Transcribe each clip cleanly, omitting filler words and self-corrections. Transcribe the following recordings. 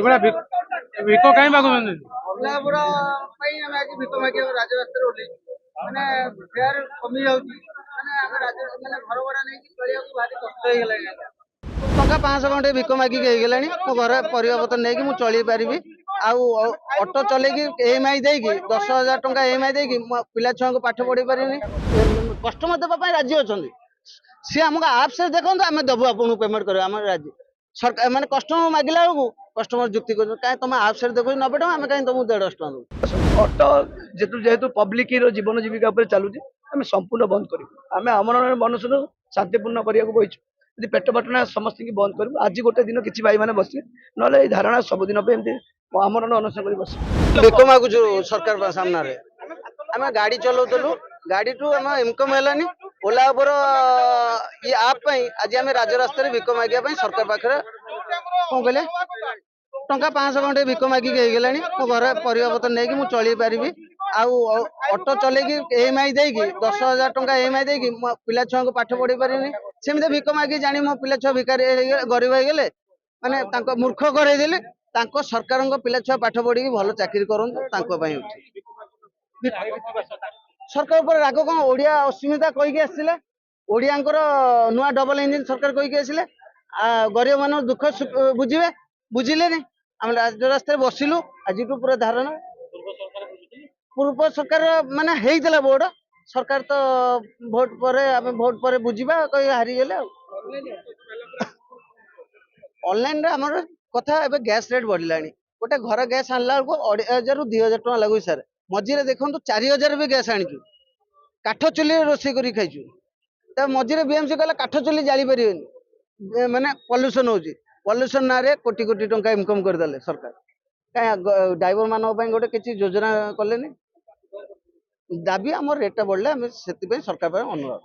ଏଗୁଡ଼ା ଭିକ କାହିଁ ମାଗୁଛନ୍ତି? ଓଲାପୁର ପାଇଁ ଆମେ ଆଜି ଭିକ ମାଗିବାକୁ ରାଜରାସ୍ତାରେ ଓହ୍ଲେଇଛୁ। ମାନେ ଫେୟାର କମି ଯାଉଛି, ମାନେ ଆମେ ମାନେ ଘର ଭଡା ନେଇକି ଚଳିବାକୁ ଭାରି କଷ୍ଟ ହେଇଗଲାଣି। ଟଙ୍କା 500 ଖଣ୍ଡେ ଭିକ ମାଗିକି ହେଇଗଲାଣି। ମୋ ଘରେ ପରିବା ପତ୍ର ନେଇକି ମୁଁ ଚଳି ପାରିବି। ଆଉ ଅଟୋ ଚଲେଇକି EMI ଦେଇକି 10,000 ଟଙ୍କା EMI ଦେଇକି ମୋ ପିଲା ଛୁଆଙ୍କୁ ପାଠ ପଢେଇ ପାରିବିନି। କଷ୍ଟମର ଦେବା ପାଇଁ ରାଜି ଅଛନ୍ତି। ସିଏ ଆମକୁ ଆପ୍ସରେ ଦେଖନ୍ତୁ, ଆମେ ଦେବୁ ଆପଣଙ୍କୁ ପେମେଣ୍ଟ କରିବୁ, ଆମର ରାଜି। ସରକାର ମାନେ କଷ୍ଟମର ମାଗିଲା ବେଳକୁ କଷ୍ଟମର ଯୁକ୍ତି କରୁଛନ୍ତି, କାହିଁ ତମେ ଆପ୍ସରେ ଦେଖୁଛ 90 ଟଙ୍କା, ଆମେ କାହିଁ ତମକୁ 150 ଟଙ୍କା ଦେବୁ। ଅଟୋ ଯେହେତୁ ପବ୍ଲିକ ଜୀବନ ଜୀବିକା ଉପରେ ଚାଲୁଛି, ଆମେ ସମ୍ପୂର୍ଣ୍ଣ ବନ୍ଦ କରିବୁ। ଆମେ ଆମର ମନୁଷ୍ୟରୁ ଶାନ୍ତିପୂର୍ଣ୍ଣ କରିବାକୁ ବହିଛୁ। ଯଦି ପେଟ ପାଟଣା ସମସ୍ତଙ୍କୁ ବନ୍ଦ କରିବୁ। ଆଜି ଗୋଟେ ଦିନ କିଛି ଭାଇମାନେ ବସିବେ, ନହେଲେ ଏଇ ଧାରଣା ସବୁଦିନ ପାଇଁ ଏମିତି ଆମର ଅନୁସରଣ କରି ବସିବୁ। ଭିକ ମାଗୁଛୁ ସରକାର ସାମ୍ନାରେ। ଆମେ ଗାଡି ଚଲାଉଥିଲୁ, ଗାଡିଠୁ ଆମ ଇନକମ୍ ହେଲାନି। ଓଲା ଉବର ଇ ଆପ୍ ପାଇଁ ଆଜି ଆମେ ରାଜରାସ୍ତାରେ ଭିକ ମାଗିବା ପାଇଁ ସରକାର ପାଖରେ କଣ କହିଲେ ଟଙ୍କା 500 ଖଣ୍ଡେ ଭିକ ମାଗିକି ହେଇଗଲାଣି। ମୋ ଘରେ ପରିବା ପତ୍ର ନେଇକି ମୁଁ ଚଳି ପାରିବି। ଆଉ ଅଟୋ ଚଲେଇକି EMI ଦେଇକି 10,000 ଟଙ୍କା EMI ଦେଇକି ମୋ ପିଲା ଛୁଆଙ୍କୁ ପାଠ ପଢେଇ ପାରିବିନି। ସେମିତି ଭିକ ମାଗି ଜାଣି ମୋ ପିଲା ଛୁଆ ଭିକାରୀ ଗରିବ ହେଇଗଲେ, ମାନେ ତାଙ୍କ ମୂର୍ଖ କରେଇଦେଲେ। ତାଙ୍କ ସରକାରଙ୍କ ପିଲା ଛୁଆ ପାଠ ପଢିକି ଭଲ ଚାକିରି କରନ୍ତୁ, ତାଙ୍କ ପାଇଁ ଉଠିଛି। ସରକାର ଉପରେ ରାଗ କଣ? ଓଡିଆ ଅସ୍ମିତା କହିକି ଆସିଥିଲେ, ଓଡିଆଙ୍କର ନୂଆ ଡବଲ ଇଞ୍ଜିନ ସରକାର କହିକି ଆସିଲେ, ଗରିବ ମାନଙ୍କ ଦୁଃଖ ବୁଝିବେ, ବୁଝିଲେନି। ଆମେ ରାଜରାସ୍ତାରେ ବସିଲୁ ଆଜିଠୁ ପୁରା ଧାରଣା। ପୂର୍ବ ସରକାର ମାନେ ହେଇଥିଲା ଭୋଟ, ସରକାର ତ ଭୋଟ ପରେ ଆମେ ଭୋଟ ପରେ ବୁଝିବା କହି ହାରିଗଲେ। ଆଉ ଅନଲାଇନରେ ଆମର କଥା, ଏବେ ଗ୍ୟାସ ରେଟ୍ ବଢିଲାଣି। ଗୋଟେ ଘର ଗ୍ୟାସ ଆଣିଲା ବେଳକୁ 2,500 ରୁ 2,000 ଟଙ୍କା ଲାଗୁଛି ସାର୍। ମଝିରେ ଦେଖନ୍ତୁ 4,000 ବି ଗ୍ୟାସ ଆଣିଛୁ, କାଠ ଚୁଲିରେ ରୋଷେଇ କରି ଖାଇଛୁ। ତା ମଝିରେ BMC କହିଲା କାଠ ଚୁଲି ଜାଳି ପାରିବେନି, ମାନେ ପଲ୍ୟୁସନ ହଉଛି। ପଲ୍ୟୁସନ ନାଁରେ କୋଟି କୋଟି ଟଙ୍କା ଇନକମ୍ କରିଦେଲେ ସରକାର। କାହିଁ ଡ୍ରାଇଭର ମାନଙ୍କ ପାଇଁ ଗୋଟେ କିଛି ଯୋଜନା କଲେନି। ଦାବି ଆମର ରେଟ୍ଟା ବଢିଲେ ଆମେ ସେଥିପାଇଁ ସରକାର ପାଇଁ ଅନୁରୋଧ।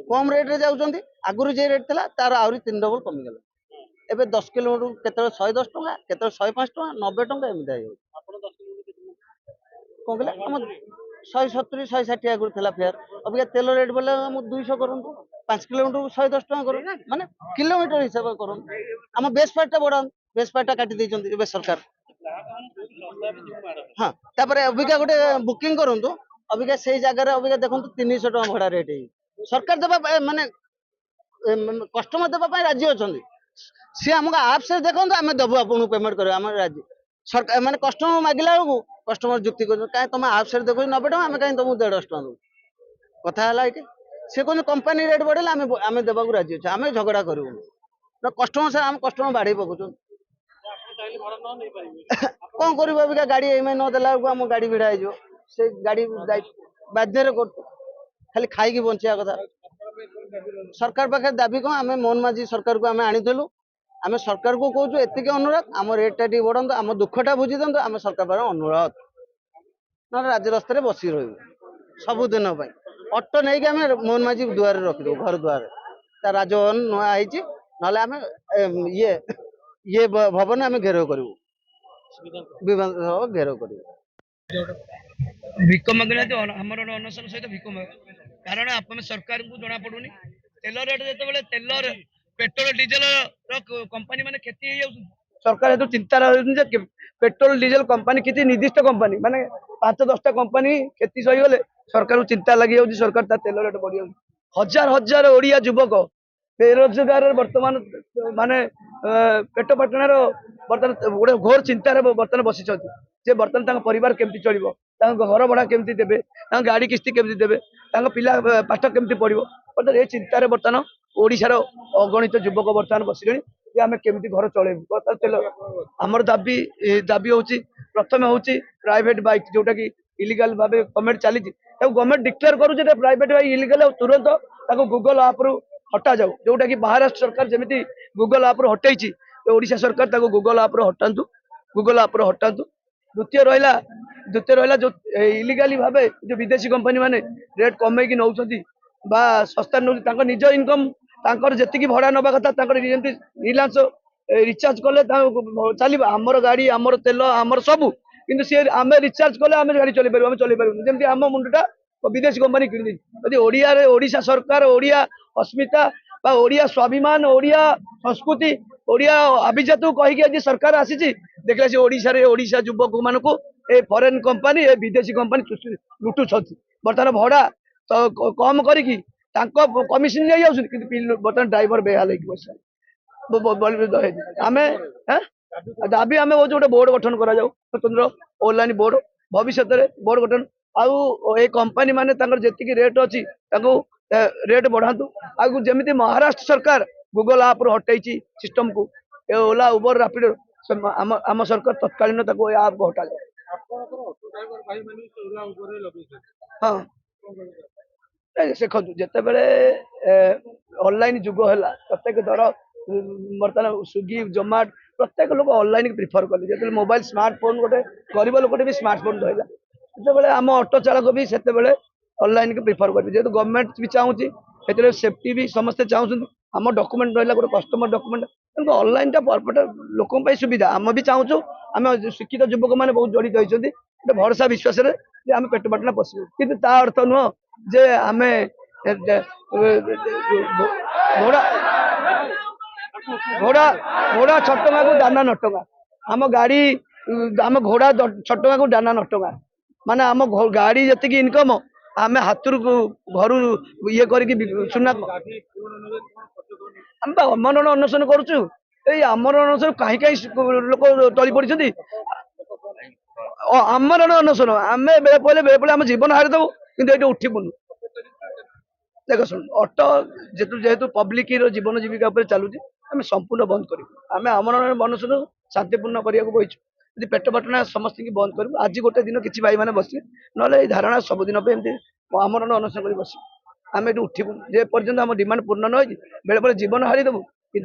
କମ ରେଟ୍ରେ ଯାଉଛନ୍ତି। ଆଗରୁ ଯେ ରେଟ୍ ଥିଲା ତାର ଆହୁରି 3 ଡବଲ କମିଗଲା। ଏବେ 10 କିଲୋମିଟର କେତେବେଳେ 110 ଟଙ୍କା, କେତେବେଳେ 105 ଟଙ୍କା, 90 ଟଙ୍କା ଏମିତି ହେଇଯାଉଛି। କଣ କହିଲେ? ଆମ 170 160 ଆଗରୁ ଥିଲା ଫେୟାର। ଅବିକା ତେଲ ରେଟ୍ ବୋଲେ ମୁଁ 200 କରନ୍ତୁ, 5 କିଲୋମିଟରକୁ 110 ଟଙ୍କା କରନ୍ତୁ, ମାନେ କିଲୋମିଟର ହିସାବ କରନ୍ତୁ। ଆମ ବେସ୍ ଫେୟାରଟା ବଢାନ୍ତୁ। ବେସ୍ ଫେୟାରଟା କାଟି ଦେଇଛନ୍ତି ଏବେ ସରକାର। ହଁ, ତାପରେ ଅବିକା ଗୋଟେ ବୁକିଂ କରନ୍ତୁ, ଅବିକା ସେଇ ଜାଗାରେ ଅବିକା ଦେଖନ୍ତୁ 300 ଟଙ୍କା ଭଡା ରେଟ୍ ହେଇଛି। ସରକାର ଦେବା ମାନେ କଷ୍ଟମର ଦେବା ପାଇଁ ରାଜି ଅଛନ୍ତି। ସିଏ ଆମକୁ ଆପ୍ସରେ ଦେଖନ୍ତୁ, ଆମେ ଦେବୁ ଆପଣଙ୍କୁ ପେମେଣ୍ଟ କରିବୁ, ଆମର ରାଜି। ସରକାର ମାନେ କଷ୍ଟମର ମାଗିଲା ବେଳକୁ କଷ୍ଟମର ଯୁକ୍ତି କରୁଛନ୍ତି, କାହିଁ ତମେ ଆପ୍ସରେ ଦେଖୁଛ 90 ଟଙ୍କା, ଆମେ କାହିଁ ତମକୁ 150 ଟଙ୍କା ଦେବୁ। କଥା ହେଲା ଏଇଠି। ସେ କହୁଛନ୍ତି କମ୍ପାନୀ ରେଟ୍ ବଢିଲେ ଆମେ ଦେବାକୁ ରାଜି ଅଛୁ, ଆମେ ଝଗଡା କରିବୁନି। କଷ୍ଟମର ସାର୍, ଆମ କଷ୍ଟମର ବାଢେଇ ପକାଉଛନ୍ତି। କଣ କରିବୁ? ଅବିକା ଗାଡି EMI ନ ଦେଲା ବେଳକୁ ଆମ ଗାଡି ଭିଡା ହେଇଯିବ। ସେ ଗାଡି ବାଧ୍ୟରେ କରୁଛୁ, ଖାଲି ଖାଇକି ବଞ୍ଚିବା କଥା। ସରକାର ପାଖରେ ଦାବି କଣ? ଆମେ ମୋହନ ମାଝୀ ସରକାରକୁ ଆମେ ଆଣିଥିଲୁ। ଆମେ ସରକାରକୁ କହୁଛୁ ଏତିକି ଅନୁରୋଧ, ଆମ ରେଟ୍ଟା ଟିକେ ବଢାନ୍ତୁ, ଆମ ଦୁଃଖଟା ବୁଝି ଦିଅନ୍ତୁ। ଆମେ ସରକାର ପାଖରେ ଅନୁରୋଧ, ନହେଲେ ରାଜରାସ୍ତାରେ ବସି ରହିବୁ ସବୁଦିନ ପାଇଁ। ଅଟୋ ନେଇକି ଆମେ ମୋହନ ମାଝୀ ଦୁଆରେ ରଖିଦେବୁ, ଘର ଦୁଆରେ। ତା ରାଜଭବନ ନୂଆ ହେଇଛି, ନହେଲେ ଆମେ ଇଏ ଭବନ ଆମେ ଘେରାଉ କରିବୁ, ବିମାନ ଘେରାଉ କରିବୁ। ଭିକ ମାଗୁନାହାନ୍ତି, ଆମର ଅନଶନ ସହିତ ଭିକ ମାଗ। କାରଣ ଆମେ ସରକାରଙ୍କୁ ଜଣା ପଡୁନି। ତେଲ ରେଟ୍ ଯେତେବେଳେ ପେଟ୍ରୋଲ ଡିଜେଲ ର କମ୍ପାନୀ ମାନେ କ୍ଷତି ହେଇଯାଉଛନ୍ତି, ସରକାର ଏଠୁ ଚିନ୍ତା ରହୁଛନ୍ତି ଯେ ପେଟ୍ରୋଲ ଡିଜେଲ କମ୍ପାନୀ କିଛି ନିର୍ଦ୍ଦିଷ୍ଟ କମ୍ପାନୀ ମାନେ 5-10ଟା କମ୍ପାନୀ କ୍ଷତି ସହିଗଲେ ସରକାରକୁ ଚିନ୍ତା ଲାଗିଯାଉଛି। ସରକାର ତା ତେଲ ରେଟ୍ ବଢିଯାଉଛି। ହଜାର ହଜାର ଓଡିଆ ଯୁବକ ବେରୋଜଗାର ବର୍ତ୍ତମାନ ମାନେ ପେଟ ପାଟଣାର ବର୍ତ୍ତମାନ ଗୋଟେ ଘୋର ଚିନ୍ତାରେ ବର୍ତ୍ତମାନ ବସିଛନ୍ତି ଯେ ବର୍ତ୍ତମାନ ତାଙ୍କ ପରିବାର କେମିତି ଚଳିବ, ତାଙ୍କ ଘର ଭଡା କେମିତି ଦେବେ, ତାଙ୍କ ଗାଡି କିସ୍ତି କେମିତି ଦେବେ, ତାଙ୍କ ପିଲା ପାଠ କେମିତି ପଢିବ। ବର୍ତ୍ତମାନ ଏ ଚିନ୍ତାରେ ବର୍ତ୍ତମାନ ଓଡିଶାର ଅଗଣିତ ଯୁବକ ବର୍ତ୍ତମାନ ବସିଲେଣି ଯେ ଆମେ କେମିତି ଘର ଚଳେଇବୁ। ଆମର ଦାବି ହଉଛି, ପ୍ରଥମେ ହଉଛି ପ୍ରାଇଭେଟ ବାଇକ୍, ଯୋଉଟା କି ଇଲିଗାଲ ଭାବେ ଗଭର୍ଣ୍ଣମେଣ୍ଟ ଚାଲିଛି, ତାକୁ ଗଭର୍ଣ୍ଣମେଣ୍ଟ ଡିକ୍ଲେୟାର କରୁଛି ଯେ ପ୍ରାଇଭେଟ ବାଇକ୍ ଇଲିଗାଲ, ଆଉ ତୁରନ୍ତ ତାକୁ ଗୁଗଲ ଆପ୍ରୁ ହଟାଯାଉ। ଯୋଉଟା କି ମହାରାଷ୍ଟ୍ର ସରକାର ଯେମିତି ଗୁଗଲ ଆପ୍ରୁ ହଟେଇଛି, ଓଡିଶା ସରକାର ତାକୁ ଗୁଗଲ ଆପ୍ରୁ ହଟାନ୍ତୁ, ଗୁଗଲ ଆପ୍ରୁ ହଟାନ୍ତୁ। ଦ୍ୱିତୀୟ ରହିଲା ଯୋଉ ଇଲିଗାଲି ଭାବେ ଯୋଉ ବିଦେଶୀ କମ୍ପାନୀ ମାନେ ରେଟ୍ କମେଇକି ନଉଛନ୍ତି ବା ଶସ୍ତାରେ ନଉଛନ୍ତି, ତାଙ୍କ ନିଜ ଇନକମ୍, ତାଙ୍କର ଯେତିକି ଭଡା ନବା କଥା ତାଙ୍କର ଯେମିତି ରିଲାନ୍ସ ରିଚାର୍ଜ କଲେ ଚାଲିବ, ଆମର ଗାଡି, ଆମର ତେଲ, ଆମର ସବୁ। କିନ୍ତୁ ସିଏ ଆମେ ରିଚାର୍ଜ କଲେ ଆମେ ଗାଡି ଚଲେଇ ପାରିବୁ, ଆମେ ଚଲେଇ ପାରିବୁନି। ଯେମିତି ଆମ ମୁଣ୍ଡଟା ବିଦେଶୀ କମ୍ପାନୀ କିଣିଦେଇଛି। ଯଦି ଓଡିଶା ସରକାର ଓଡିଆ ଅସ୍ମିତା ବା ଓଡିଆ ସ୍ୱାଭିମାନ, ଓଡିଆ ସଂସ୍କୃତି ओडिया अभिजात कहीकि आज सरकार आसी देखला से ओडिशा युवक मानक ए फॉरेन कंपनी ए विदेशी कंपनी लुटुछंती बर्तमान भड़ा तो कम करिकी कमिशन नहीं जाऊँ कि बर्तमान ड्राइवर बेहाल आमे दाबी आम हूँ गोटे बोर्ड गठन करा स्वतंत्र ऑनलाइन बोर्ड भविष्य में बोर्ड गठन आउ ए कंपनी माने जी रेट अच्छी रेट बढ़ातु आगु जमी महाराष्ट्र सरकार गूगल आप हटाई सिस्टम को ए ओला उबर रापिड आम सरकार तत्कालीन आप हटा जाए हाँ देखो जिते बड़े ऑनलाइन जुग है प्रत्येक दर बर्तमान स्विगी जोमाट प्रत्येक लोग ऑनलाइन प्रिफर कले जो मोबाइल स्मार्टफोन गोटे गरीब लोक भी स्मार्टफोन रहा जो आम ऑटो चालक भी से ऑनलाइन की प्रिफर करेंगे जेहतु गवर्नमेंट भी चाहूँगी सेफ्टी भी समस्ते चाहूँ आम डॉक्यूमेंट रहा गोटे कस्टमर डॉक्यूमेंट तेणु ऑनलाइन लोक सुविधा आम भी चाहूँ आम शिक्षित युवक मैंने बहुत जड़ित होती गोटे भरोसा विश्वास आम पेट पाटना पशु कि अर्थ नुह जे आम घोड़ा घोड़ा घोड़ा 6 टंका को दाना 9 टंका आम गाड़ी आम घोड़ा 6 टंका को दाना 9 टंका माने आम गाड़ी जी इनकम आम हाथ घर ये करके सुना आम आमरण अनशन करुचु आमरण अनशन कहीं कहीं लोक टली पड़ी आमरण अनशन आम बेले बेले आम जीवन हारिदेबू कि ये उठबुनु देख शुण ऑटो जेहेतु पब्लिक जीवन जीविका चलुची आम संपूर्ण बंद करूँ आम आमरण अनशन शांतिपूर्ण करने को बहीचु यदि पेट पाटना समस्त की बंद करूँ आज गोटे दिन किसी भाई मैंने बस ना धारणा सबुदिन एमती आमरण अनशन कर बस आम ये उठबू जे पर्यटन आम डिमांड पूर्ण न बेले बेले जीवन हारिदेबू कि